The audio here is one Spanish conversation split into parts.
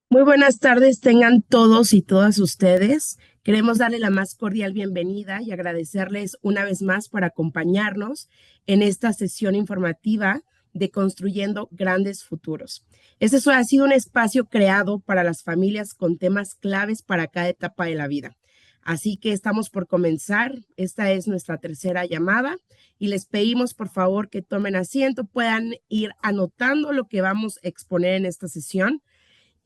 Muy buenas tardes, tengan todos y todas ustedes. Queremos darle la más cordial bienvenida y agradecerles una vez más por acompañarnos en esta sesión informativa de Construyendo Grandes Futuros. Ha sido un espacio creado para las familias con temas claves para cada etapa de la vida. Así que estamos por comenzar. Esta es nuestra tercera llamada y les pedimos por favor que tomen asiento, puedan ir anotando lo que vamos a exponer en esta sesión.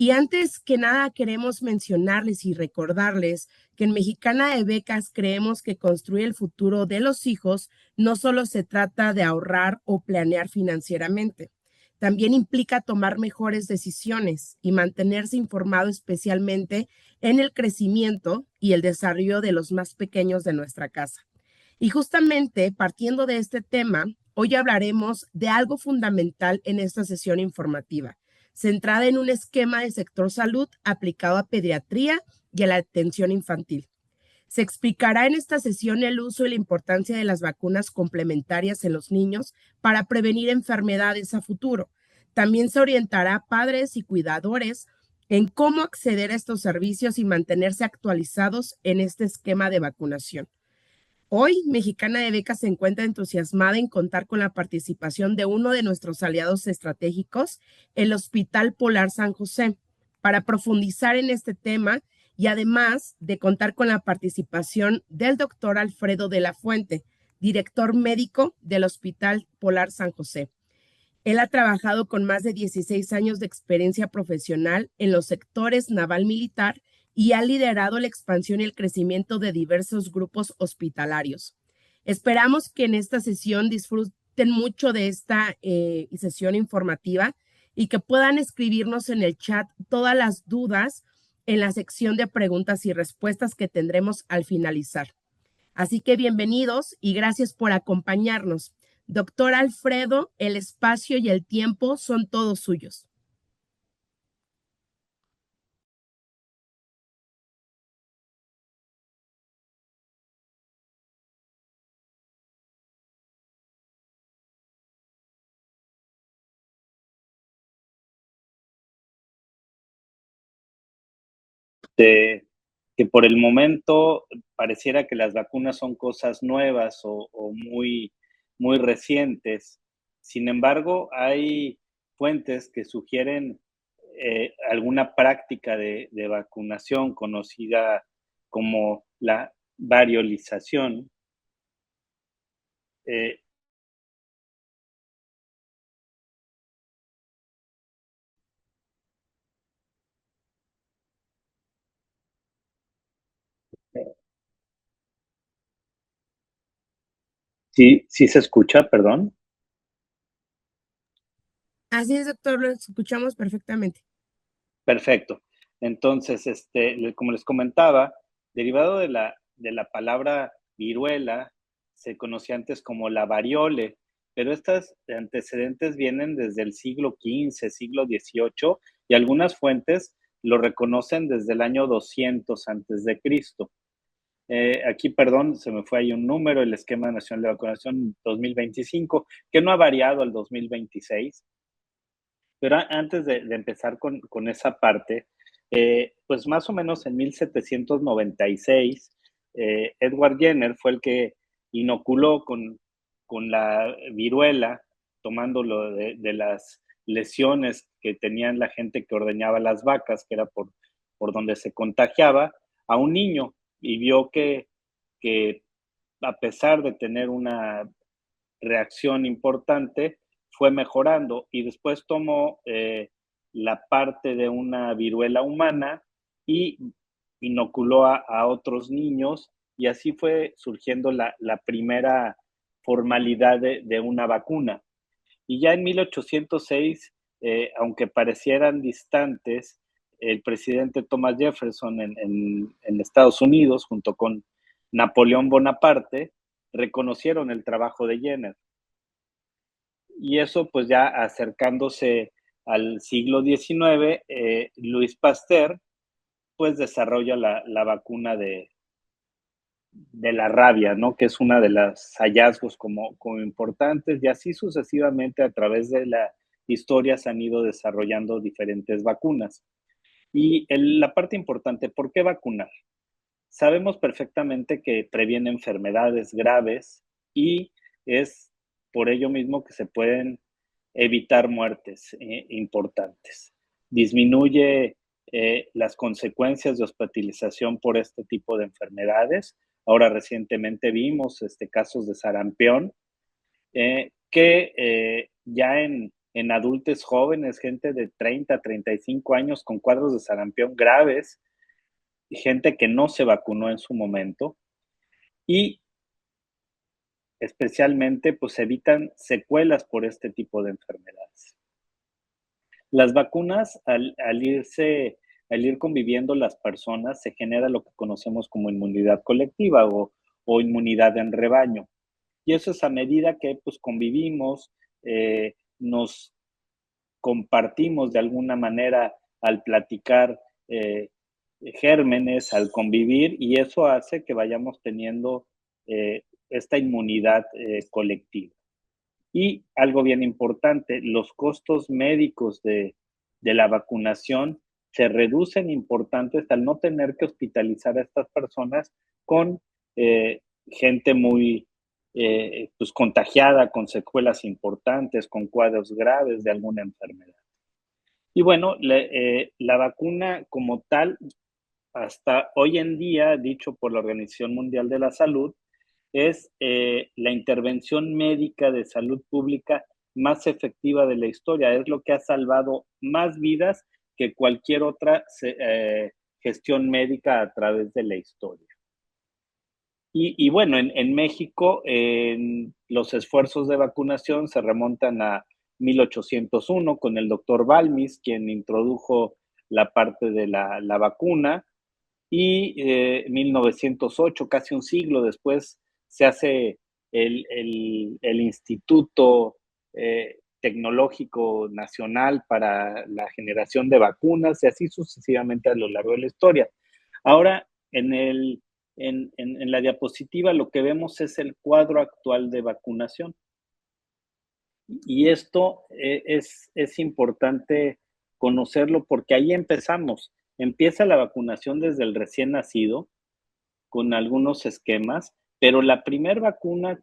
Y antes que nada queremos mencionarles y recordarles que en Mexicana de Becas creemos que construir el futuro de los hijos no solo se trata de ahorrar o planear financieramente, también implica tomar mejores decisiones y mantenerse informado especialmente en el crecimiento y el desarrollo de los más pequeños de nuestra casa. Y justamente partiendo de este tema, hoy hablaremos de algo fundamental en esta sesión informativa centrada en un esquema de sector salud aplicado a pediatría y a la atención infantil. Se explicará en esta sesión el uso y la importancia de las vacunas complementarias en los niños para prevenir enfermedades a futuro. También se orientará a padres y cuidadores en cómo acceder a estos servicios y mantenerse actualizados en este esquema de vacunación. Hoy, Mexicana de Becas se encuentra entusiasmada en contar con la participación de uno de nuestros aliados estratégicos, el Hospital Polar San José, para profundizar en este tema y además de contar con la participación del doctor Alfredo de la Fuente, director médico del Hospital Polar San José. Él ha trabajado con más de 16 años de experiencia profesional en los sectores naval militar y ha liderado la expansión y el crecimiento de diversos grupos hospitalarios. Esperamos que en esta sesión disfruten mucho de esta sesión informativa y que puedan escribirnos en el chat todas las dudas en la sección de preguntas y respuestas que tendremos al finalizar. Así que bienvenidos y gracias por acompañarnos. Doctor Alfredo, el espacio y el tiempo son todos suyos. de que por el momento pareciera que las vacunas son cosas nuevas o muy recientes. Sin embargo, hay fuentes que sugieren alguna práctica de vacunación conocida como la variolización. Eh, sí, sí se escucha, perdón. Así es, doctor, lo escuchamos perfectamente. Perfecto. Entonces, como les comentaba, derivado de la palabra viruela, se conocía antes como la variole, pero estos antecedentes vienen desde el siglo XV, siglo XVIII, y algunas fuentes lo reconocen desde el año 200 antes de Cristo. Aquí, perdón, se me fue ahí un número, el Esquema Nacional de Vacunación 2025, que no ha variado al 2026. Pero antes de empezar con esa parte, pues más o menos en 1796, Edward Jenner fue el que inoculó con la viruela, tomándolo de las lesiones que tenían la gente que ordeñaba las vacas, que era por donde se contagiaba, a un niño y vio que a pesar de tener una reacción importante, fue mejorando y después tomó la parte de una viruela humana y inoculó a otros niños y así fue surgiendo la primera formalidad de una vacuna. Y ya en 1806, aunque parecieran distantes, el presidente Thomas Jefferson en Estados Unidos, junto con Napoleón Bonaparte, reconocieron el trabajo de Jenner. Y eso pues ya acercándose al siglo XIX, Luis Pasteur pues desarrolla la vacuna de la rabia, ¿no? Que es una de los hallazgos como importantes y así sucesivamente a través de la historia se han ido desarrollando diferentes vacunas. Y la parte importante, ¿por qué vacunar? Sabemos perfectamente que previene enfermedades graves y es por ello mismo que se pueden evitar muertes importantes. Disminuye las consecuencias de hospitalización por este tipo de enfermedades. Ahora recientemente vimos casos de sarampión que ya en adultos jóvenes, gente de 30, 35 años con cuadros de sarampión graves, gente que no se vacunó en su momento y especialmente pues evitan secuelas por este tipo de enfermedades. Las vacunas, al ir conviviendo las personas, se genera lo que conocemos como inmunidad colectiva o inmunidad en rebaño. Y eso es a medida que pues convivimos, nos compartimos de alguna manera al platicar gérmenes, al convivir, y eso hace que vayamos teniendo esta inmunidad colectiva. Y algo bien importante, los costos médicos de la vacunación se reducen importantes al no tener que hospitalizar a estas personas con gente muy pues contagiada, con secuelas importantes, con cuadros graves de alguna enfermedad. Y bueno, la vacuna como tal, hasta hoy en día, dicho por la Organización Mundial de la Salud, es la intervención médica de salud pública más efectiva de la historia. Es lo que ha salvado más vidas que cualquier otra gestión médica a través de la historia. Y bueno, en México los esfuerzos de vacunación se remontan a 1801 con el doctor Balmis, quien introdujo la parte de la vacuna, y 1908, casi un siglo después, se hace el Instituto Tecnológico Nacional para la generación de vacunas y así sucesivamente a lo largo de la historia. Ahora, en la diapositiva lo que vemos es el cuadro actual de vacunación. Y esto es importante conocerlo porque ahí empezamos. Empieza la vacunación desde el recién nacido con algunos esquemas, pero la primera vacuna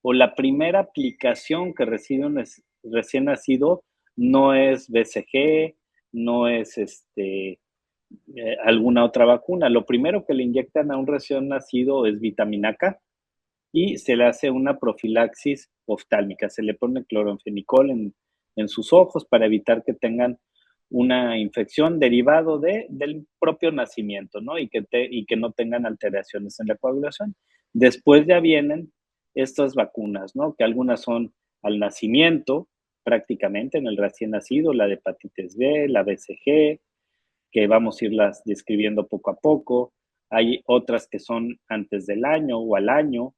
o la primera aplicación que recibe un recién nacido no es BCG, no es alguna otra vacuna. Lo primero que le inyectan a un recién nacido es vitamina K y se le hace una profilaxis oftálmica. Se le pone cloranfenicol en sus ojos para evitar que tengan una infección derivado del propio nacimiento, ¿no? Y que no tengan alteraciones en la coagulación. Después ya vienen estas vacunas, ¿no? Que algunas son al nacimiento, prácticamente en el recién nacido, la de hepatitis B, la BCG, que vamos a irlas describiendo poco a poco. Hay otras que son antes del año o al año,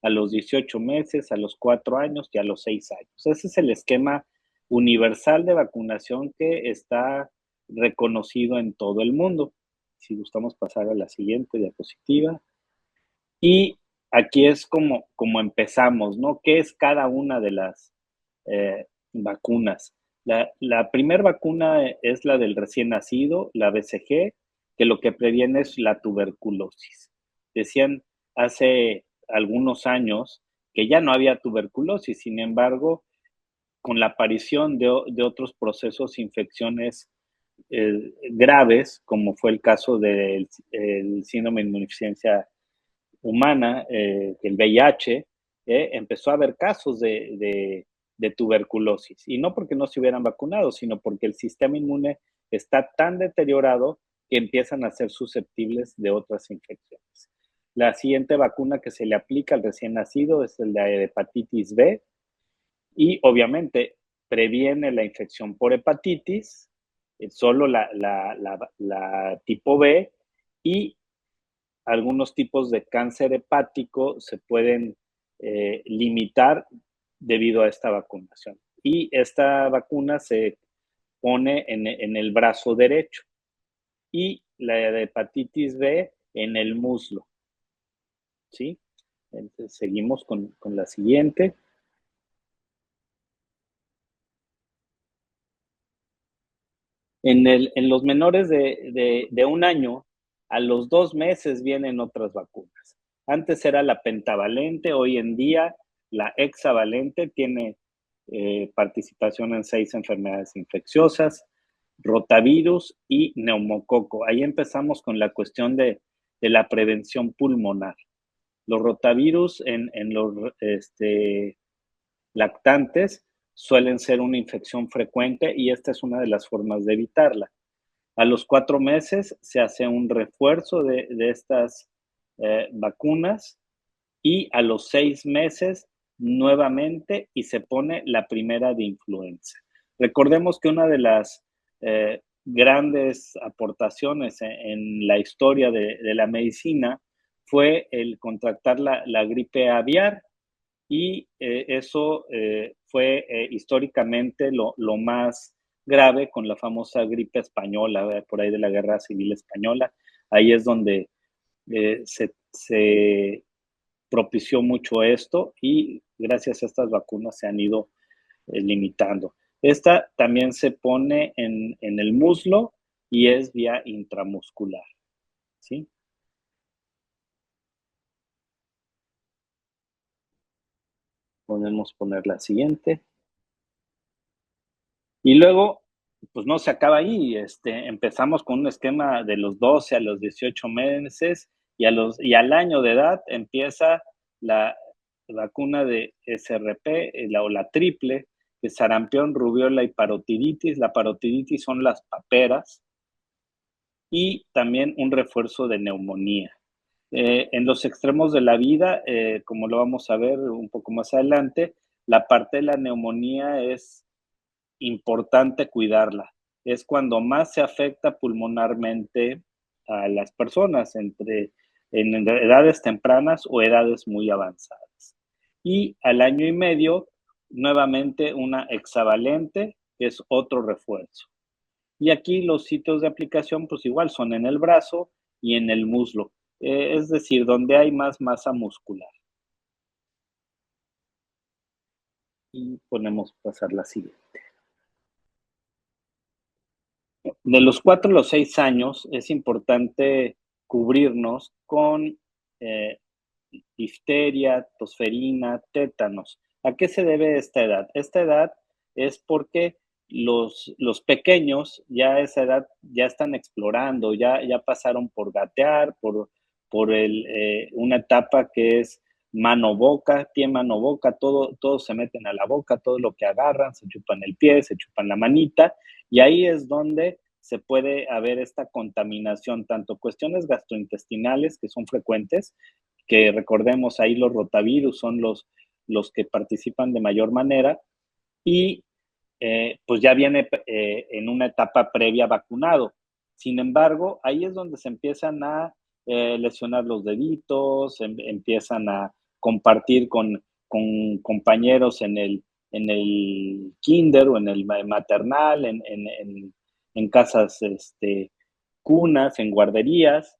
a los 18 meses, a los 4 años y a los 6 años. Ese es el esquema universal de vacunación que está reconocido en todo el mundo. Si gustamos pasar a la siguiente diapositiva. Y aquí es como empezamos, ¿no? ¿Qué es cada una de las vacunas? La primera vacuna es la del recién nacido, la BCG, que lo que previene es la tuberculosis. Decían hace algunos años que ya no había tuberculosis, sin embargo, con la aparición de otros procesos, infecciones graves, como fue el caso del síndrome de inmunodeficiencia humana, el VIH, empezó a haber casos de tuberculosis. Y no porque no se hubieran vacunado, sino porque el sistema inmune está tan deteriorado que empiezan a ser susceptibles de otras infecciones. La siguiente vacuna que se le aplica al recién nacido es la de hepatitis B y obviamente previene la infección por hepatitis, solo la tipo B, y algunos tipos de cáncer hepático se pueden limitar debido a esta vacunación. Y esta vacuna se pone en el brazo derecho y la de hepatitis B en el muslo. ¿Sí? Entonces, seguimos con la siguiente. En los menores de 1 año, a los 2 meses vienen otras vacunas. Antes era la pentavalente, hoy en día la hexavalente tiene participación en 6 enfermedades infecciosas, rotavirus y neumococo. Ahí empezamos con la cuestión de la prevención pulmonar. Los rotavirus en los lactantes suelen ser una infección frecuente y esta es una de las formas de evitarla. A los 4 meses se hace un refuerzo de estas vacunas y a los 6 meses nuevamente y se pone la primera de influenza. Recordemos que una de las grandes aportaciones en la historia de la medicina fue el contractar la gripe aviar y eso fue históricamente lo más grave con la famosa gripe española, por ahí de la Guerra Civil Española. Ahí es donde se propició mucho esto y gracias a estas vacunas se han ido limitando. Esta también se pone en el muslo y es vía intramuscular, ¿sí? Podemos poner la siguiente. Y luego, pues no se acaba ahí, empezamos con un esquema de los 12 a los 18 meses y al año de edad empieza la vacuna de SRP o la triple, de sarampión, rubiola y parotiditis. La parotiditis son las paperas y también un refuerzo de neumonía. En los extremos de la vida, como lo vamos a ver un poco más adelante, la parte de la neumonía es importante cuidarla. Es cuando más se afecta pulmonarmente a las personas en edades tempranas o edades muy avanzadas. Y al año y medio, nuevamente una hexavalente, que es otro refuerzo. Y aquí los sitios de aplicación, pues igual son en el brazo y en el muslo, es decir, donde hay más masa muscular. Y podemos pasar la siguiente. De los 4 a los 6 años es importante cubrirnos con eh, difteria, tosferina, tétanos. ¿A qué se debe esta edad? Esta edad es porque los pequeños ya a esa edad ya están explorando, ya pasaron por gatear, por una etapa que es mano-boca, pie-mano-boca, todo se meten a la boca, todo lo que agarran, se chupan el pie, se chupan la manita, y ahí es donde se puede haber esta contaminación, tanto cuestiones gastrointestinales que son frecuentes, que recordemos ahí los rotavirus son los que participan de mayor manera y pues ya viene en una etapa previa vacunado. Sin embargo, ahí es donde se empiezan a lesionar los deditos, empiezan a compartir con compañeros en el kinder o en el maternal, en casas cunas, en guarderías,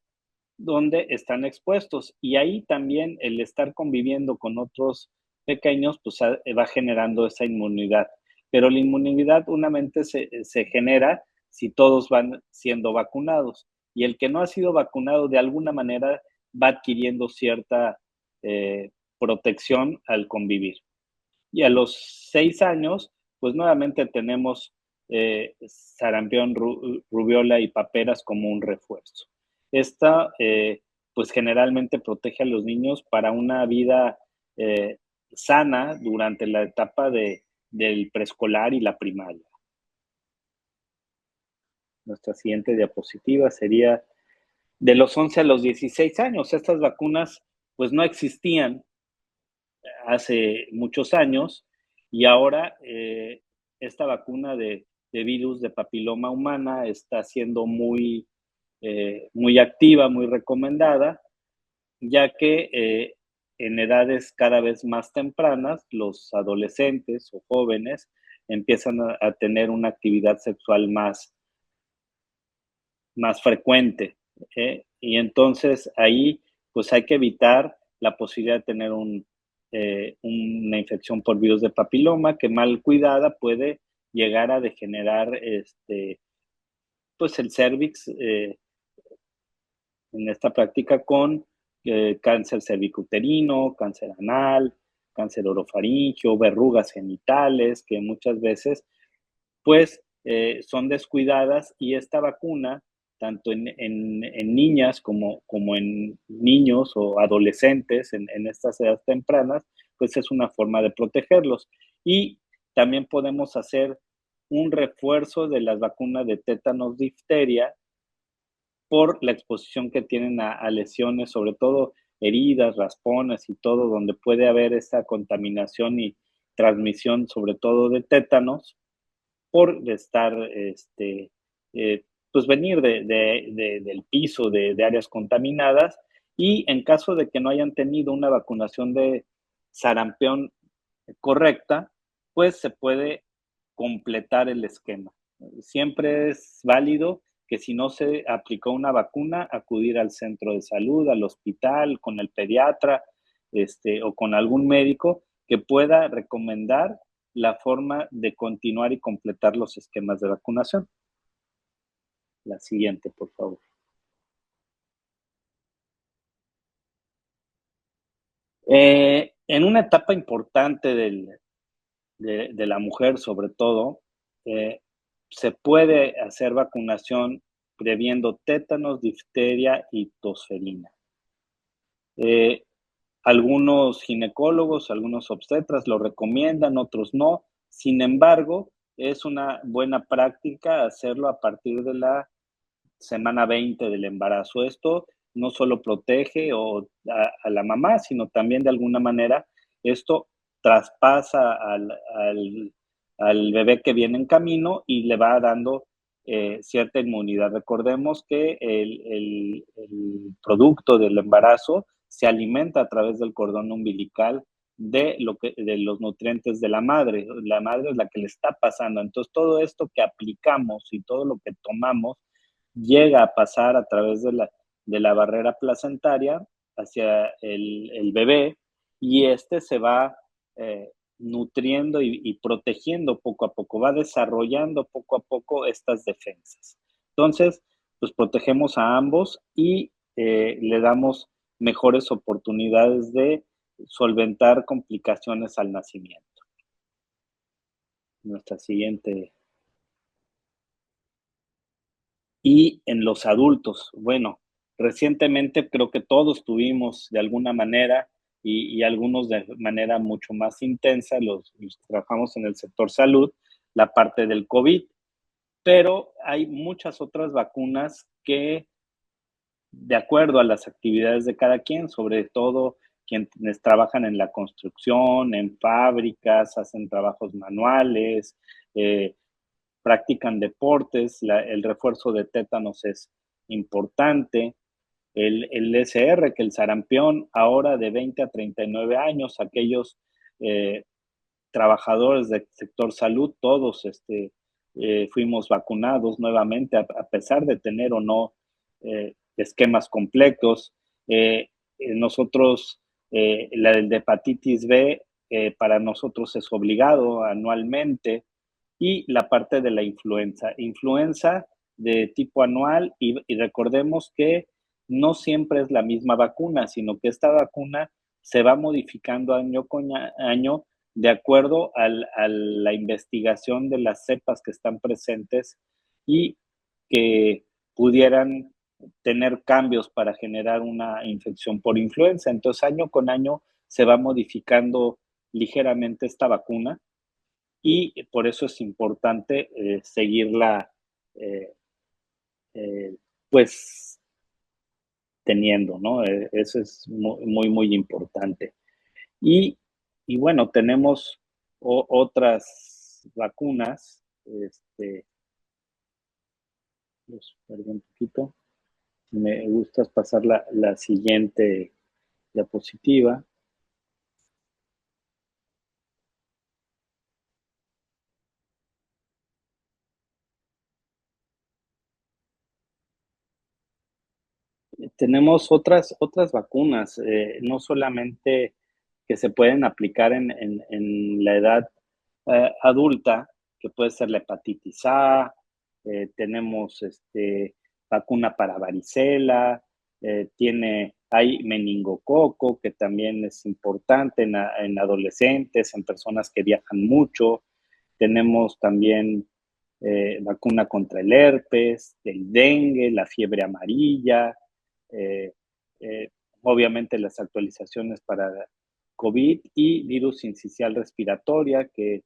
donde están expuestos. Y ahí también el estar conviviendo con otros pequeños, pues va generando esa inmunidad. Pero la inmunidad únicamente se genera si todos van siendo vacunados. Y el que no ha sido vacunado de alguna manera va adquiriendo cierta protección al convivir. Y a los 6 años, pues nuevamente tenemos sarampión, rubiola y paperas como un refuerzo. Esta, pues generalmente protege a los niños para una vida sana durante la etapa del preescolar y la primaria. Nuestra siguiente diapositiva sería de los 11 a los 16 años. Estas vacunas pues no existían hace muchos años y ahora esta vacuna de virus de papiloma humana está siendo muy activa, muy recomendada, ya que en edades cada vez más tempranas los adolescentes o jóvenes empiezan a tener una actividad sexual más frecuente. Y entonces ahí pues hay que evitar la posibilidad de tener una infección por virus de papiloma que mal cuidada puede llegar a degenerar pues el cervix en esta práctica con cáncer cervicuterino, cáncer anal, cáncer orofaringio, verrugas genitales, que muchas veces pues son descuidadas, y esta vacuna, tanto en niñas como en niños o adolescentes en estas edades tempranas, pues es una forma de protegerlos. Y también podemos hacer un refuerzo de las vacunas de tétanos, difteria, por la exposición que tienen a lesiones, sobre todo heridas, raspones y todo, donde puede haber esta contaminación y transmisión, sobre todo de tétanos, por estar, pues venir del piso, de áreas contaminadas, y en caso de que no hayan tenido una vacunación de sarampión correcta, pues se puede completar el esquema. Siempre es válido que si no se aplicó una vacuna, acudir al centro de salud, al hospital, con el pediatra, o con algún médico que pueda recomendar la forma de continuar y completar los esquemas de vacunación. La siguiente, por favor. En una etapa importante de la mujer, sobre todo, eh, se puede hacer vacunación previendo tétanos, difteria y tosferina. Eh, Algunos ginecólogos, algunos obstetras lo recomiendan, otros no. Sin embargo, es una buena práctica hacerlo a partir de la semana 20 del embarazo. Esto no solo protege a la mamá, sino también de alguna manera esto traspasa al bebé que viene en camino y le va dando cierta inmunidad. Recordemos que el producto del embarazo se alimenta a través del cordón umbilical de los nutrientes de la madre. La madre es la que le está pasando. Entonces, todo esto que aplicamos y todo lo que tomamos llega a pasar a través de la barrera placentaria hacia el bebé, y este se va nutriendo y protegiendo poco a poco, va desarrollando poco a poco estas defensas. Entonces, pues protegemos a ambos y le damos mejores oportunidades de solventar complicaciones al nacimiento. Nuestra siguiente. Y en los adultos, bueno, recientemente creo que todos tuvimos de alguna manera, y algunos de manera mucho más intensa, los que trabajamos en el sector salud, la parte del COVID, pero hay muchas otras vacunas que, de acuerdo a las actividades de cada quien, sobre todo quienes trabajan en la construcción, en fábricas, hacen trabajos manuales, practican deportes, el refuerzo de tétanos es importante. El SR, que el sarampión, ahora de 20 a 39 años, aquellos trabajadores del sector salud, todos fuimos vacunados nuevamente, a pesar de tener o no esquemas completos. Nosotros, la de hepatitis B, para nosotros es obligado anualmente, y la parte de la influenza de tipo anual, y recordemos que no siempre es la misma vacuna, sino que esta vacuna se va modificando año con año de acuerdo a la investigación de las cepas que están presentes y que pudieran tener cambios para generar una infección por influenza. Entonces, año con año se va modificando ligeramente esta vacuna, y por eso es importante seguirla, eh, eh, pues, teniendo, ¿no? Eso es muy, muy importante. Y, y bueno, tenemos otras vacunas, los perdí un poquito, me gusta pasar la siguiente diapositiva. Tenemos otras vacunas, no solamente que se pueden aplicar en la edad adulta, que puede ser la hepatitis A, tenemos vacuna para varicela, hay meningococo, que también es importante en adolescentes, en personas que viajan mucho. Tenemos también vacuna contra el herpes, el dengue, la fiebre amarilla, eh, eh, obviamente las actualizaciones para COVID y virus sincicial respiratoria, que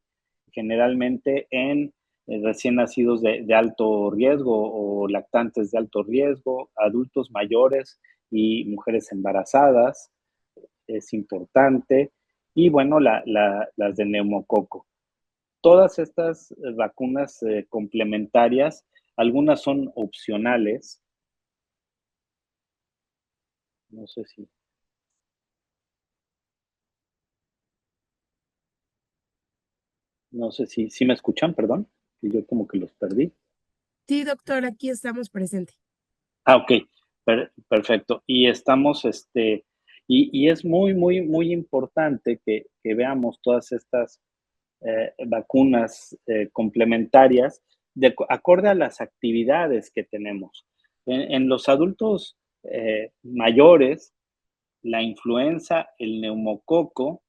generalmente en recién nacidos de alto riesgo o lactantes de alto riesgo, adultos mayores y mujeres embarazadas, es importante. Y bueno, las de neumococo. Todas estas vacunas complementarias, algunas son opcionales. No sé si, no sé si me escuchan, perdón, que yo como que los perdí. Sí, doctor, aquí estamos presentes. Ah, ok, perfecto. Y estamos, y es muy, muy, muy importante que veamos todas estas vacunas complementarias acorde a las actividades que tenemos. En los adultos mayores, la influenza, el neumococo,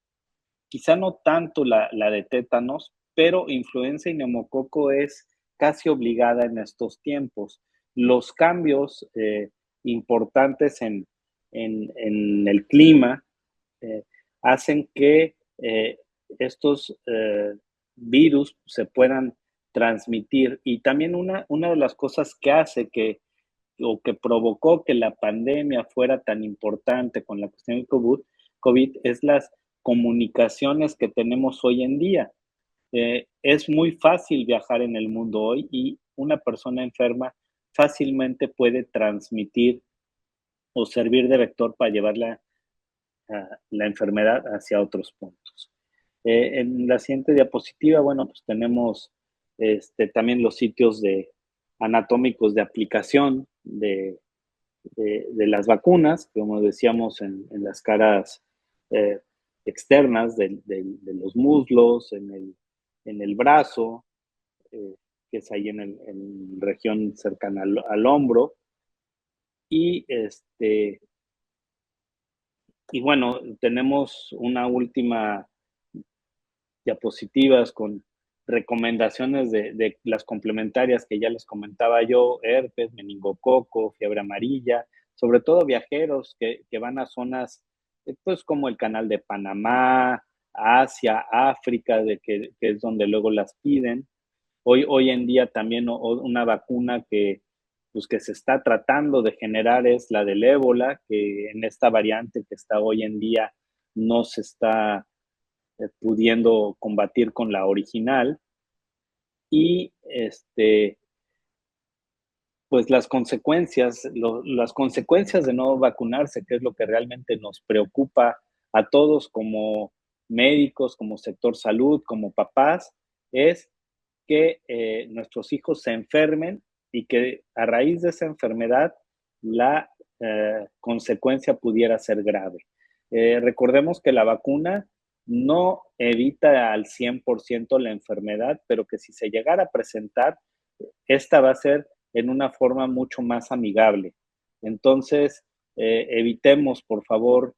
quizá no tanto la de tétanos, pero influenza y neumococo es casi obligada en estos tiempos. Los cambios importantes en el clima eh, hacen que estos virus se puedan transmitir. Y también una de las cosas que hace o que provocó que la pandemia fuera tan importante con la cuestión del COVID es las comunicaciones que tenemos hoy en día. Es muy fácil viajar en el mundo hoy y una persona enferma fácilmente puede transmitir o servir de vector para llevar la enfermedad hacia otros puntos. En la siguiente diapositiva, bueno, pues tenemos también los sitios anatómicos de aplicación de las vacunas, como decíamos, en las caras eh, externas de los muslos, en el brazo, eh, que es ahí en región cercana al hombro. Y, y bueno, tenemos una última diapositivas con recomendaciones de las complementarias que ya les comentaba yo, herpes, meningococo, fiebre amarilla, sobre todo viajeros que van a zonas pues como el canal de Panamá, Asia, África, que es donde luego las piden. Hoy en día también una vacuna pues que se está tratando de generar es la del ébola, que en esta variante que está hoy en día no se está pudiendo combatir con la original. Y pues las consecuencias de no vacunarse, que es lo que realmente nos preocupa a todos como médicos, como sector salud, como papás, es que nuestros hijos se enfermen y que a raíz de esa enfermedad la consecuencia pudiera ser grave. Recordemos que la vacuna no evita al 100% la enfermedad, pero que si se llegara a presentar, esta va a ser en una forma mucho más amigable. Entonces, evitemos, por favor,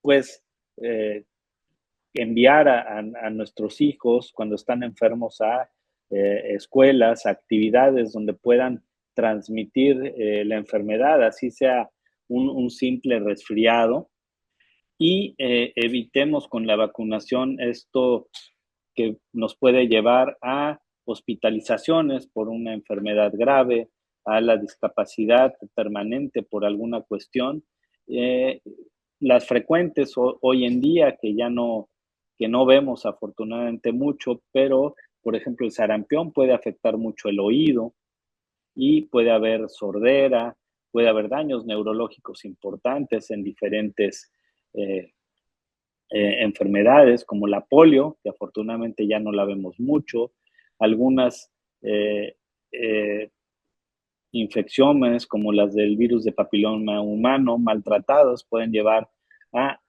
pues, eh, enviar a nuestros hijos cuando están enfermos a escuelas, actividades donde puedan transmitir la enfermedad, así sea un simple resfriado, y evitemos con la vacunación esto que nos puede llevar a hospitalizaciones por una enfermedad grave, a la discapacidad permanente por alguna cuestión. Eh, las frecuentes hoy en día que no vemos afortunadamente mucho, pero por ejemplo el sarampión puede afectar mucho el oído y puede haber sordera, puede haber daños neurológicos importantes en diferentes eh, enfermedades como la polio, que afortunadamente ya no la vemos mucho, algunas eh, eh, infecciones como las del virus de papiloma humano maltratados pueden llevar a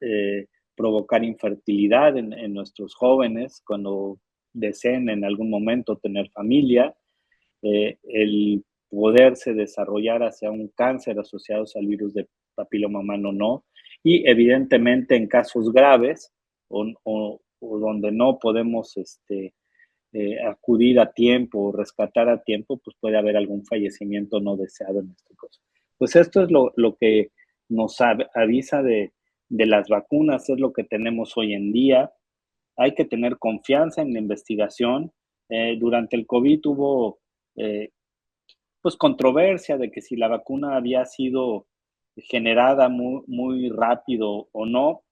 provocar infertilidad en nuestros jóvenes cuando deseen en algún momento tener familia el poderse desarrollar hacia un cáncer asociado al virus de papiloma humano no, y evidentemente en casos graves o donde no podemos acudir a tiempo o rescatar a tiempo, pues puede haber algún fallecimiento no deseado en este caso. Pues esto es lo que nos avisa de las vacunas, es lo que tenemos hoy en día. Hay que tener confianza en la investigación. Durante el COVID hubo pues controversia de que si la vacuna había sido generada muy rápido o no.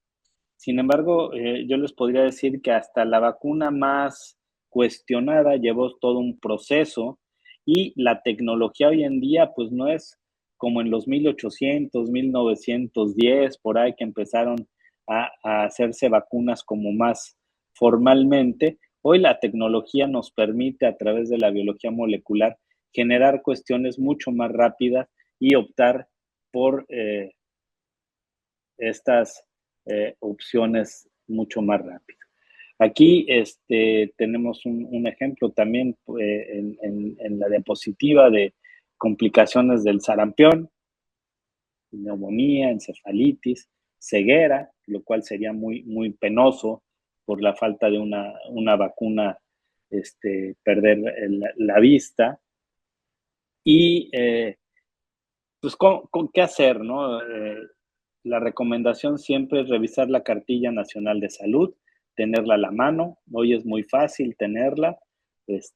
Sin embargo, yo les podría decir que hasta la vacuna más cuestionada llevó todo un proceso y la tecnología hoy en día pues no es como en los 1800, 1910, por ahí que empezaron a hacerse vacunas como más formalmente. Hoy la tecnología nos permite a través de la biología molecular generar cuestiones mucho más rápidas y optar por estas opciones mucho más rápido. Aquí tenemos un ejemplo también en la diapositiva de complicaciones del sarampión, neumonía, encefalitis, ceguera, lo cual sería muy penoso por la falta de una vacuna, perder la vista. Y pues, ¿con qué hacer, no? La recomendación siempre es revisar la cartilla nacional de salud, tenerla a la mano. Hoy es muy fácil tenerla,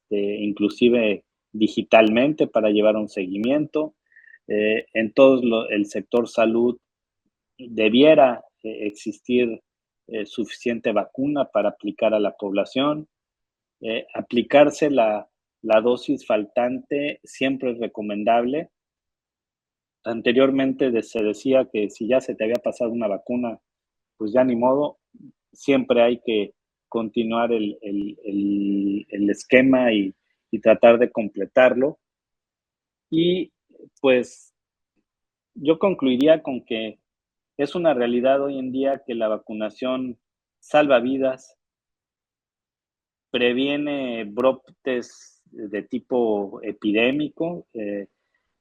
inclusive digitalmente para llevar un seguimiento. En todo el sector salud debiera existir suficiente vacuna para aplicar a la población. Aplicarse la dosis faltante siempre es recomendable. Anteriormente se decía que si ya se te había pasado una vacuna, pues ya ni modo, siempre hay que continuar el esquema y tratar de completarlo. Y pues yo concluiría con que es una realidad hoy en día que la vacunación salva vidas, previene brotes de tipo epidémico,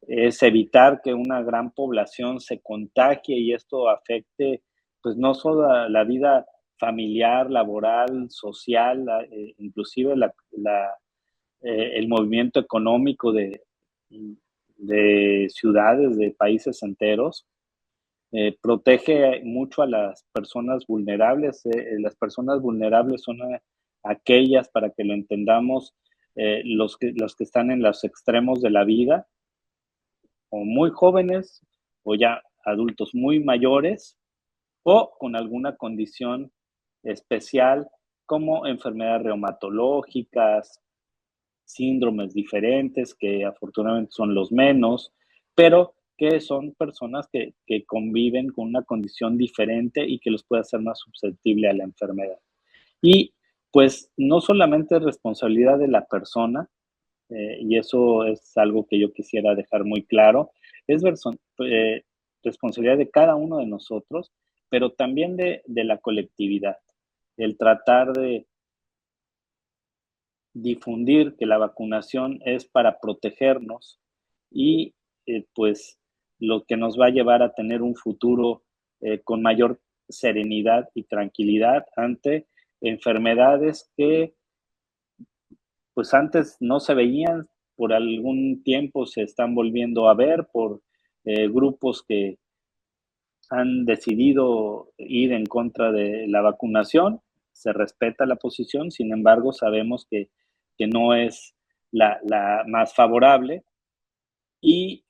es evitar que una gran población se contagie y esto afecte, pues no solo a la vida familiar, laboral, social, inclusive el movimiento económico de ciudades, de países enteros. Protege mucho a las personas vulnerables. Las personas vulnerables son aquellas, para que lo entendamos, los que están en los extremos de la vida, o muy jóvenes, o ya adultos muy mayores, o con alguna condición especial como enfermedades reumatológicas, síndromes diferentes, que afortunadamente son los menos, pero que son personas que conviven con una condición diferente y que los puede hacer más susceptible a la enfermedad. Y pues no solamente es responsabilidad de la persona, y eso es algo que yo quisiera dejar muy claro, es responsabilidad de cada uno de nosotros, pero también de la colectividad, el tratar de difundir que la vacunación es para protegernos y pues lo que nos va a llevar a tener un futuro con mayor serenidad y tranquilidad ante enfermedades que pues antes no se veían, por algún tiempo se están volviendo a ver por grupos que han decidido ir en contra de la vacunación. Se respeta la posición, sin embargo, sabemos que no es la más favorable y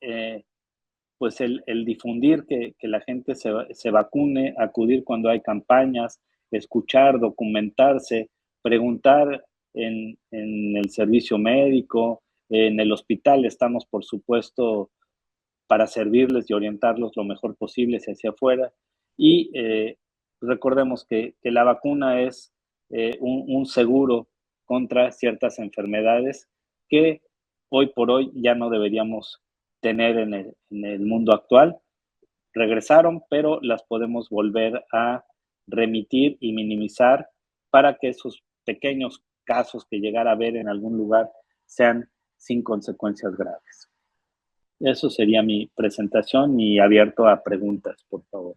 pues el difundir que la gente se vacune, acudir cuando hay campañas, escuchar, documentarse, preguntar en el servicio médico, en el hospital estamos, por supuesto, para servirles y orientarlos lo mejor posible hacia afuera. Y recordemos que la vacuna es un seguro contra ciertas enfermedades que hoy por hoy ya no deberíamos tener en el mundo actual. Regresaron, pero las podemos volver a remitir y minimizar para que esos pequeños casos que llegara a haber en algún lugar sean sin consecuencias graves. Eso sería mi presentación y abierto a preguntas, por favor.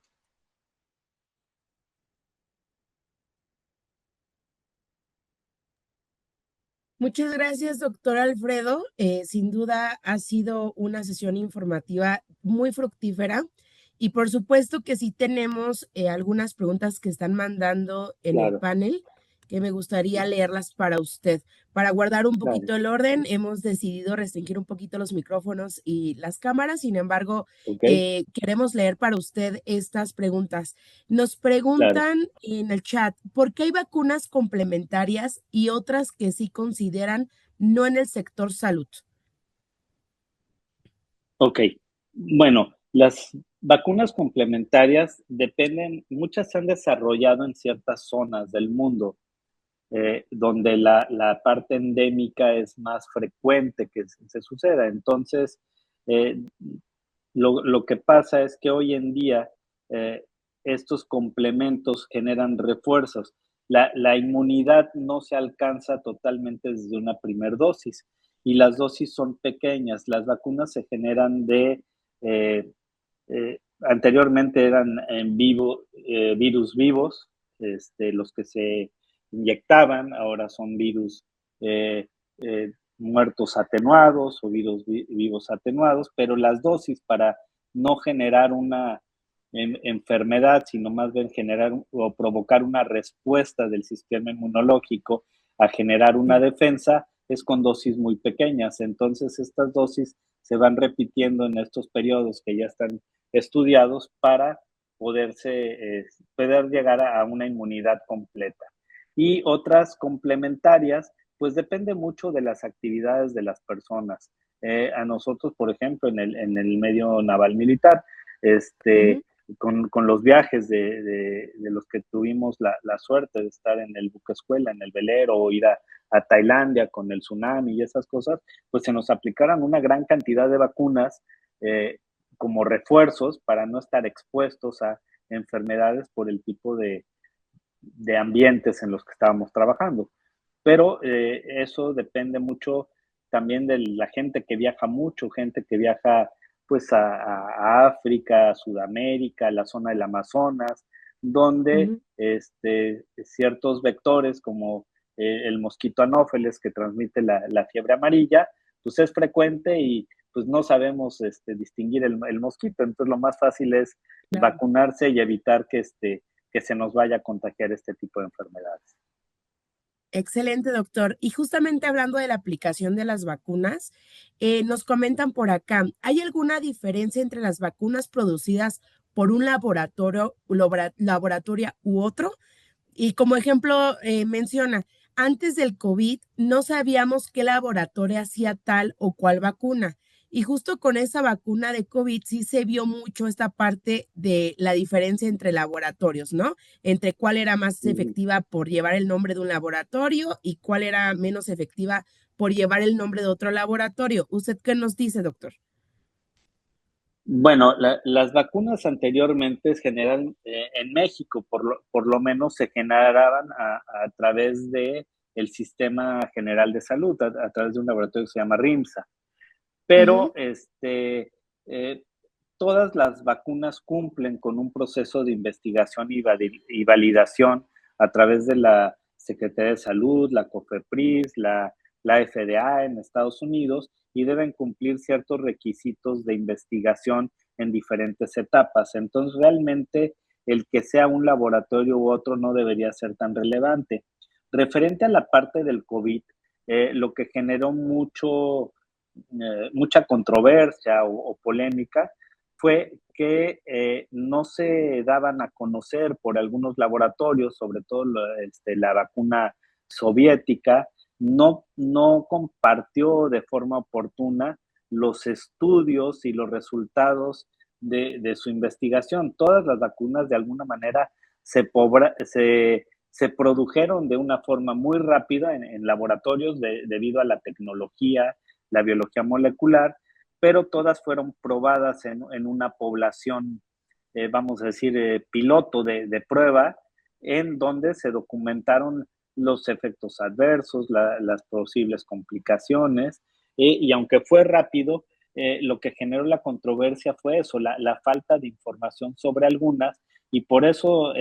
Muchas gracias, doctor Alfredo. Sin duda ha sido una sesión informativa muy fructífera y por supuesto que sí tenemos algunas preguntas que están mandando en el Claro, panel que me gustaría leerlas para usted. Para guardar un claro, poquito el orden, hemos decidido restringir un poquito los micrófonos y las cámaras. Sin embargo, ok, queremos leer para usted estas preguntas. Nos claro, preguntan en el chat, ¿por qué hay vacunas complementarias y otras que sí consideran no en el sector salud? ok. Bueno, las vacunas complementarias dependen, muchas se han desarrollado en ciertas zonas del mundo, donde la parte endémica es más frecuente que se suceda. Entonces, eh, lo que pasa es que hoy en día eh, estos complementos generan refuerzos. La inmunidad no se alcanza totalmente desde una primera dosis y las dosis son pequeñas. Las vacunas se generan eh, anteriormente eran en vivo, virus vivos, los que se inyectaban, ahora son virus muertos atenuados o virus vivos atenuados, pero las dosis para no generar una enfermedad, sino más bien generar o provocar una respuesta del sistema inmunológico a generar una Sí. defensa, es con dosis muy pequeñas. Entonces, estas dosis se van repitiendo en estos periodos que ya están estudiados para poder llegar a una inmunidad completa. Y otras complementarias, pues depende mucho de las actividades de las personas. A nosotros, por ejemplo, en el medio naval militar, Ujú. con los viajes de los que tuvimos la suerte de estar en el buque escuela, en el velero, o ir a Tailandia con el tsunami y esas cosas, pues se nos aplicaron una gran cantidad de vacunas como refuerzos para no estar expuestos a enfermedades por el tipo de ambientes en los que estábamos trabajando. Pero eso depende mucho también de la gente que viaja mucho, gente que viaja pues a África, a Sudamérica, a la zona del Amazonas, donde Ujú. ciertos vectores como el mosquito anófeles que transmite la fiebre amarilla, pues es frecuente y pues no sabemos distinguir el mosquito. Entonces lo más fácil es Claro. vacunarse y evitar que se nos vaya a contagiar este tipo de enfermedades. Excelente, doctor. Y justamente hablando de la aplicación de las vacunas, nos comentan por acá, ¿hay alguna diferencia entre las vacunas producidas por un laboratorio u otro? Y como ejemplo, menciona, antes del COVID no sabíamos qué laboratorio hacía tal o cual vacuna. Y justo con esa vacuna de COVID sí se vio mucho esta parte de la diferencia entre laboratorios, ¿no? Entre cuál era más Ujú. efectiva por llevar el nombre de un laboratorio y cuál era menos efectiva por llevar el nombre de otro laboratorio. ¿Usted qué nos dice, doctor? Bueno, las vacunas anteriormente generan, en México por lo menos se generaban a través de el Sistema General de Salud, a través de un laboratorio que se llama RIMSA. Pero Ujú. eh, todas las vacunas cumplen con un proceso de investigación y validación a través de la Secretaría de Salud, la COFEPRIS, la FDA en Estados Unidos y deben cumplir ciertos requisitos de investigación en diferentes etapas. Entonces, realmente el que sea un laboratorio u otro no debería ser tan relevante. Referente a la parte del COVID, lo que generó mucha controversia o polémica fue que no se daban a conocer por algunos laboratorios, sobre todo la vacuna soviética, no compartió de forma oportuna los estudios y los resultados de su investigación. Todas las vacunas de alguna manera se produjeron de una forma muy rápida en laboratorios debido a la tecnología, la biología molecular, pero todas fueron probadas en una población, vamos a decir, piloto de prueba, en donde se documentaron los efectos adversos, las posibles complicaciones, y aunque fue rápido, lo que generó la controversia fue eso, la falta de información sobre algunas, y por eso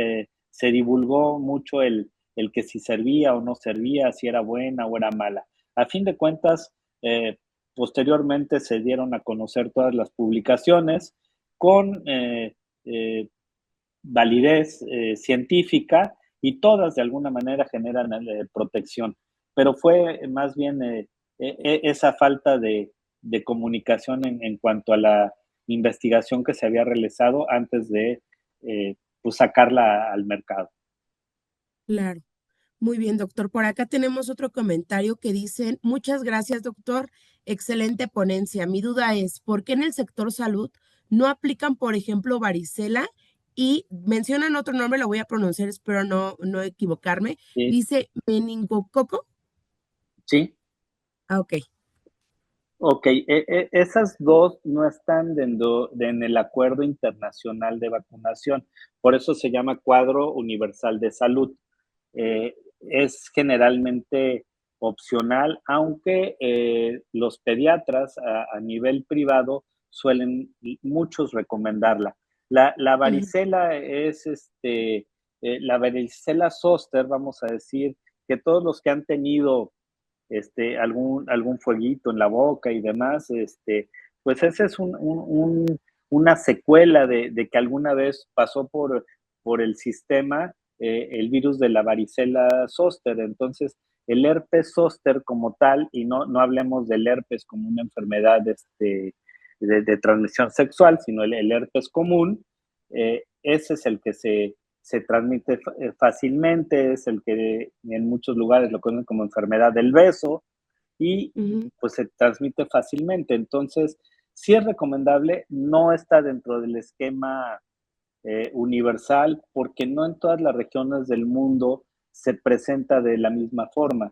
se divulgó mucho el que si servía o no servía, si era buena o era mala. A fin de cuentas, posteriormente se dieron a conocer todas las publicaciones con validez científica, y todas de alguna manera generan protección. Pero fue más bien esa falta de comunicación en cuanto a la investigación que se había realizado antes de pues sacarla al mercado. Claro. Muy bien, doctor. Por acá tenemos otro comentario que dicen, muchas gracias, doctor. Excelente ponencia. Mi duda es, ¿por qué en el sector salud no aplican, por ejemplo, varicela? Y mencionan otro nombre, lo voy a pronunciar, espero no equivocarme. Sí, Dice meningococo. sí. Ah, ok. Ok, esas dos no están en el acuerdo internacional de vacunación, por eso se llama Cuadro Universal de Salud. Es generalmente opcional, aunque los pediatras a nivel privado suelen muchos recomendarla. La Ujú, varicela es la varicela zoster, vamos a decir, que todos los que han tenido algún fueguito en la boca y demás, pues ese es una secuela de que alguna vez pasó por el sistema el virus de la varicela zoster. Entonces, el herpes zoster como tal, y no hablemos del herpes como una enfermedad de transmisión sexual, sino el herpes común, ese es el que se transmite fácilmente, es el que en muchos lugares lo conocen como enfermedad del beso, y ujú. pues se transmite fácilmente. Entonces, sí es recomendable, no está dentro del esquema universal, porque no en todas las regiones del mundo se presenta de la misma forma.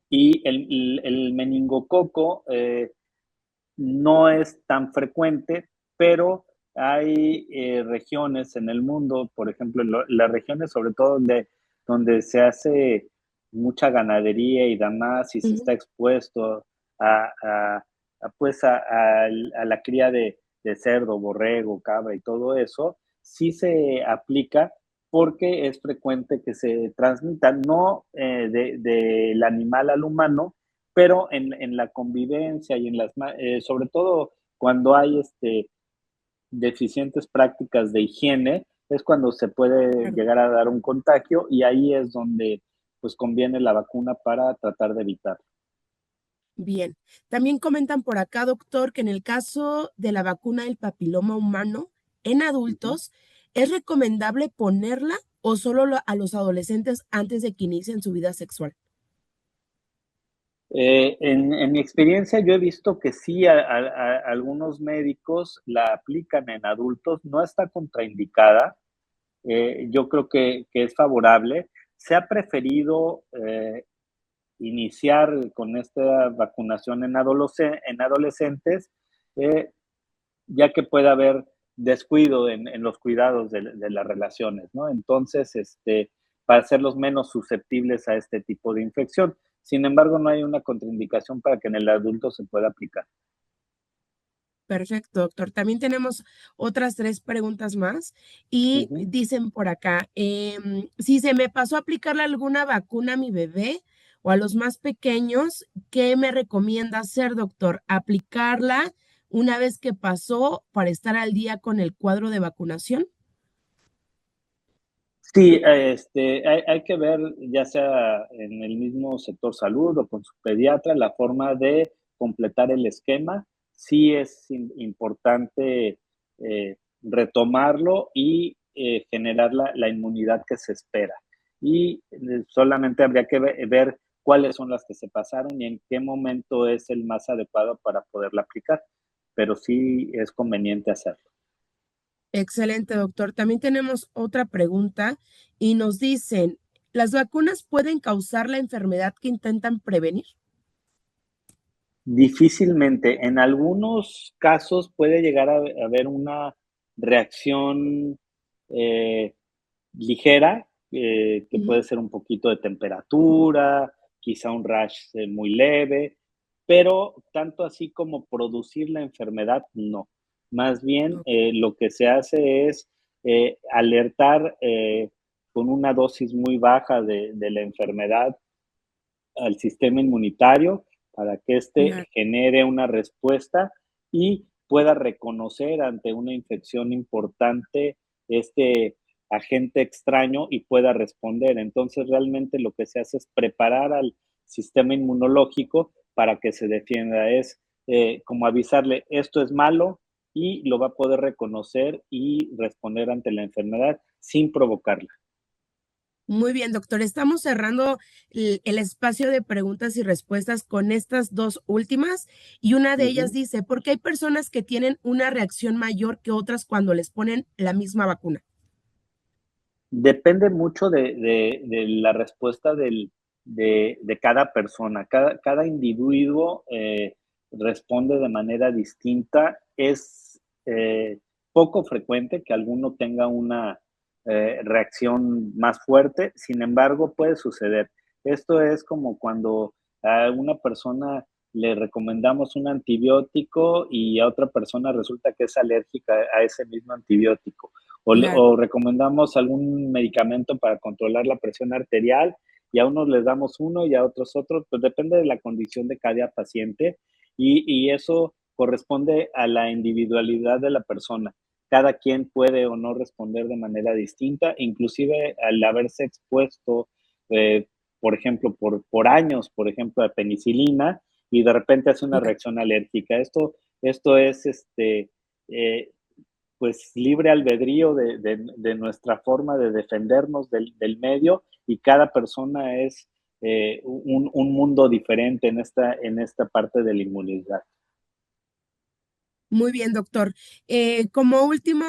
Y el meningococo no es tan frecuente, pero hay regiones en el mundo, por ejemplo, las regiones sobre todo donde se hace mucha ganadería y demás, y se Ujú. está expuesto a, a, pues a la cría de cerdo, borrego, cabra y todo eso, sí se aplica porque es frecuente que se transmita, no del animal al humano, pero en la convivencia y sobre todo cuando hay deficientes prácticas de higiene, es cuando se puede Claro. llegar a dar un contagio, y ahí es donde pues conviene la vacuna para tratar de evitar. Bien. También comentan por acá, doctor, que en el caso de la vacuna del papiloma humano en Ujú. adultos, ¿es recomendable ponerla o solo a los adolescentes antes de que inicien su vida sexual? En mi experiencia, yo he visto que sí, algunos médicos la aplican en adultos, no está contraindicada. Yo creo que es favorable. Se ha preferido iniciar con esta vacunación en adolescentes, eh, ya que puede haber descuido en los cuidados de las relaciones, ¿no? Entonces, para hacerlos menos susceptibles a este tipo de infección. Sin embargo, no hay una contraindicación para que en el adulto se pueda aplicar. Perfecto, doctor. También tenemos otras 3 preguntas más y Ujú. dicen por acá, si se me pasó a aplicarle alguna vacuna a mi bebé o a los más pequeños, ¿qué me recomienda hacer, doctor? ¿Aplicarla una vez que pasó para estar al día con el cuadro de vacunación? Sí, hay que ver, ya sea en el mismo sector salud o con su pediatra, la forma de completar el esquema. Sí es importante retomarlo y generar la inmunidad que se espera. Y solamente habría que ver cuáles son las que se pasaron y en qué momento es el más adecuado para poderla aplicar. Pero sí es conveniente hacerlo. Excelente, doctor. También tenemos otra pregunta y nos dicen, ¿las vacunas pueden causar la enfermedad que intentan prevenir? Difícilmente. En algunos casos puede llegar a haber una reacción eh, ligera, que Ujú, puede ser un poquito de temperatura, quizá un rash muy leve, pero tanto así como producir la enfermedad, no. Más bien, Ok. lo que se hace es alertar con una dosis muy baja de la enfermedad al sistema inmunitario para que éste Claro. genere una respuesta y pueda reconocer ante una infección importante este agente extraño y pueda responder. Entonces, realmente lo que se hace es preparar al sistema inmunológico para que se defienda. Es como avisarle, esto es malo y lo va a poder reconocer y responder ante la enfermedad sin provocarla. Muy bien, doctor. Estamos cerrando el espacio de preguntas y respuestas con estas dos últimas y una de ellas Ujú. dice, ¿por qué hay personas que tienen una reacción mayor que otras cuando les ponen la misma vacuna? Depende mucho de la respuesta de cada persona. Cada individuo responde de manera distinta. Es poco frecuente que alguno tenga una reacción más fuerte, sin embargo, puede suceder. Esto es como cuando a una persona le recomendamos un antibiótico y a otra persona resulta que es alérgica a ese mismo antibiótico Claro. o recomendamos algún medicamento para controlar la presión arterial y a unos les damos uno y a otros otro, pues depende de la condición de cada paciente y eso corresponde a la individualidad de la persona. Cada quien puede o no responder de manera distinta, inclusive al haberse expuesto, eh, por ejemplo, por años, por ejemplo, a penicilina y de repente hace una Claro. reacción alérgica. Esto es eh, pues libre albedrío de nuestra forma de defendernos del medio y cada persona es un mundo diferente en esta parte de la inmunidad. Muy bien, doctor. Como último,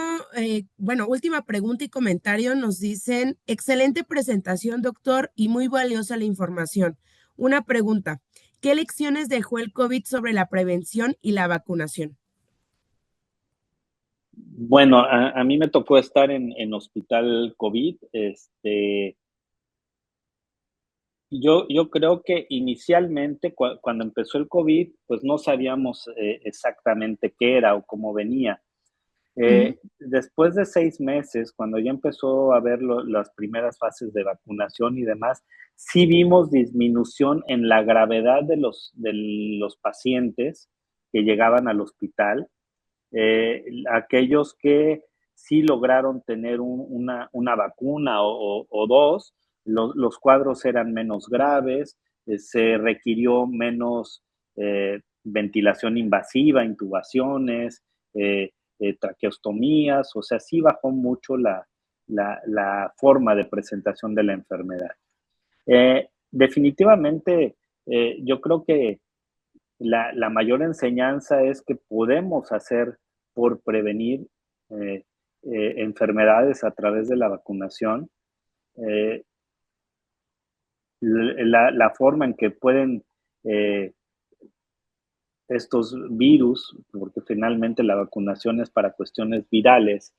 bueno, última pregunta y comentario, nos dicen, excelente presentación, doctor, y muy valiosa la información. Una pregunta, ¿qué lecciones dejó el COVID sobre la prevención y la vacunación? Bueno, a mí me tocó estar en hospital COVID. Yo creo que inicialmente, cuando empezó el COVID, pues no sabíamos exactamente qué era o cómo venía. Ujú. Después de 6 meses, cuando ya empezó a haber las primeras fases de vacunación y demás, sí vimos disminución en la gravedad de los pacientes que llegaban al hospital. Aquellos que sí lograron tener una vacuna o dos, los cuadros eran menos graves, se requirió menos ventilación invasiva, intubaciones, traqueostomías, o sea, sí bajó mucho la forma de presentación de la enfermedad. Definitivamente, yo creo que la mayor enseñanza es que podemos hacer por prevenir eh, enfermedades a través de la vacunación. Eh, la forma en que pueden eh, estos virus, porque finalmente la vacunación es para cuestiones virales,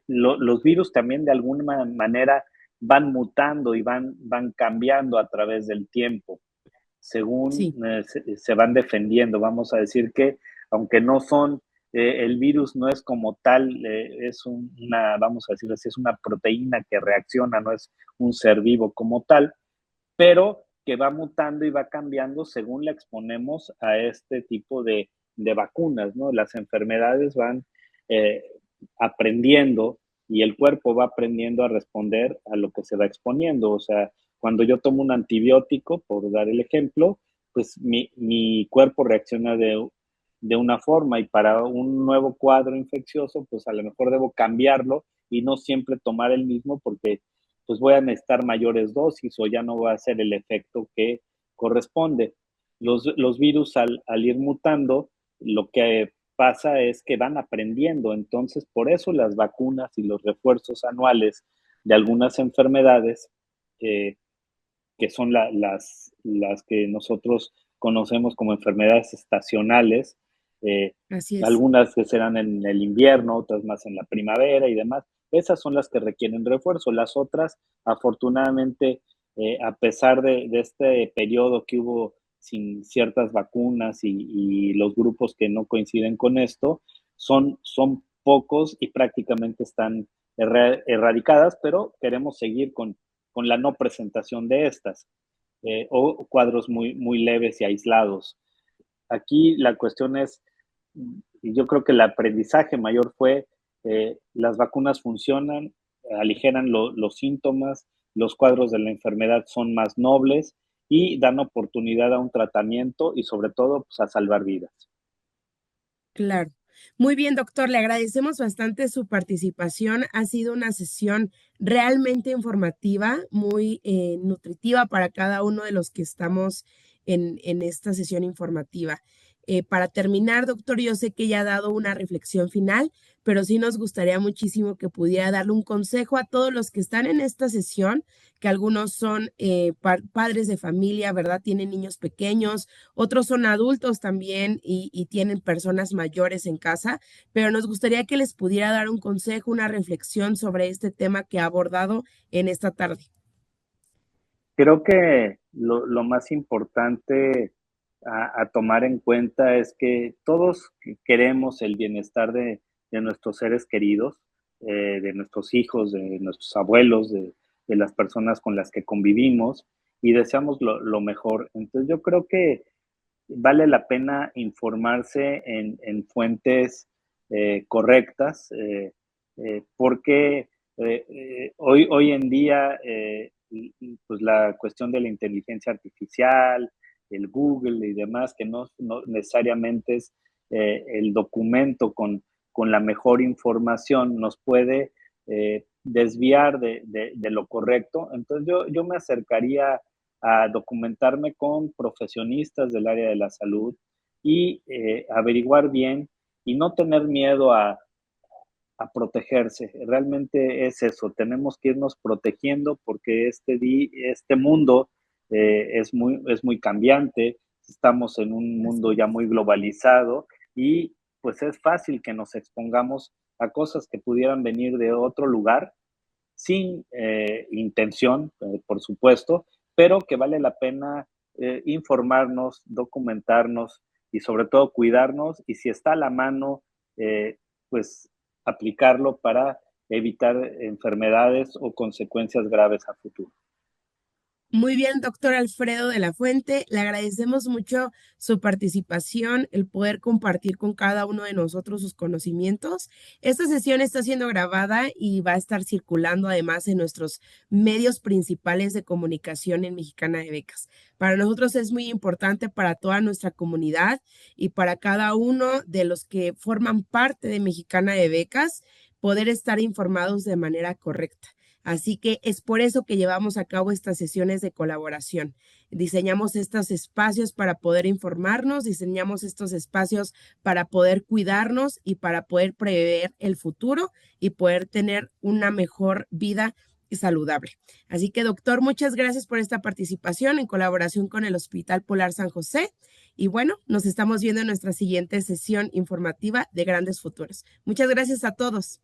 los virus también de alguna manera van mutando y van cambiando a través del tiempo según Sí, se van defendiendo. Vamos a decir que, aunque no son, el virus no es como tal, es vamos a decir así, es una proteína que reacciona, no es un ser vivo como tal, pero que va mutando y va cambiando según la exponemos a este tipo de vacunas, ¿no? Las enfermedades van eh, aprendiendo y el cuerpo va aprendiendo a responder a lo que se va exponiendo. O sea, cuando yo tomo un antibiótico, por dar el ejemplo, pues mi cuerpo reacciona de una forma y para un nuevo cuadro infeccioso, pues a lo mejor debo cambiarlo y no siempre tomar el mismo porque pues voy a necesitar mayores dosis o ya no va a ser el efecto que corresponde. Los virus al ir mutando, lo que pasa es que van aprendiendo, entonces por eso las vacunas y los refuerzos anuales de algunas enfermedades, eh, que son las que nosotros conocemos como enfermedades estacionales, eh, así es. algunas que serán en el invierno, otras más en la primavera y demás. Esas son las que requieren refuerzo. Las otras, afortunadamente, a pesar de este periodo que hubo sin ciertas vacunas y los grupos que no coinciden con esto son pocos y prácticamente están erradicadas, pero queremos seguir con la no presentación de estas o cuadros muy leves y aislados. Aquí la cuestión es, y yo creo que el aprendizaje mayor fue, las vacunas funcionan, aligeran los síntomas, los cuadros de la enfermedad son más nobles y dan oportunidad a un tratamiento y sobre todo pues, a salvar vidas. Claro. Muy bien, doctor, le agradecemos bastante su participación. Ha sido una sesión realmente informativa, muy nutritiva para cada uno de los que estamos en esta sesión informativa. Para terminar, doctor, yo sé que ya ha dado una reflexión final, pero sí nos gustaría muchísimo que pudiera darle un consejo a todos los que están en esta sesión, que algunos son padres de familia, ¿verdad? Tienen niños pequeños, otros son adultos también y tienen personas mayores en casa, pero nos gustaría que les pudiera dar un consejo, una reflexión sobre este tema que ha abordado en esta tarde. Creo que lo más importante a tomar en cuenta es que todos queremos el bienestar de nuestros seres queridos, de nuestros hijos, de nuestros abuelos, de las personas con las que convivimos y deseamos lo mejor. Entonces yo creo que vale la pena informarse en fuentes correctas, porque hoy en día pues la cuestión de la inteligencia artificial, el Google y demás, que no necesariamente es el documento con la mejor información, nos puede desviar de lo correcto. Entonces yo me acercaría a documentarme con profesionistas del área de la salud y averiguar bien y no tener miedo a protegerse. Realmente es eso, tenemos que irnos protegiendo porque este mundo es muy cambiante, estamos en un Así mundo ya es. muy globalizado y pues es fácil que nos expongamos a cosas que pudieran venir de otro lugar sin intención, por supuesto, pero que vale la pena informarnos, documentarnos y sobre todo cuidarnos y si está a la mano, pues aplicarlo para evitar enfermedades o consecuencias graves a futuro. Muy bien, doctor Alfredo de la Fuente, le agradecemos mucho su participación, el poder compartir con cada uno de nosotros sus conocimientos. Esta sesión está siendo grabada y va a estar circulando además en nuestros medios principales de comunicación en Mexicana de Becas. Para nosotros es muy importante para toda nuestra comunidad y para cada uno de los que forman parte de Mexicana de Becas poder estar informados de manera correcta. Así que es por eso que llevamos a cabo estas sesiones de colaboración. Diseñamos estos espacios para poder informarnos, diseñamos estos espacios para poder cuidarnos y para poder prever el futuro y poder tener una mejor vida saludable. Así que, doctor, muchas gracias por esta participación en colaboración con el Hospital Polar San José. Y bueno, nos estamos viendo en nuestra siguiente sesión informativa de Grandes Futuros. Muchas gracias a todos.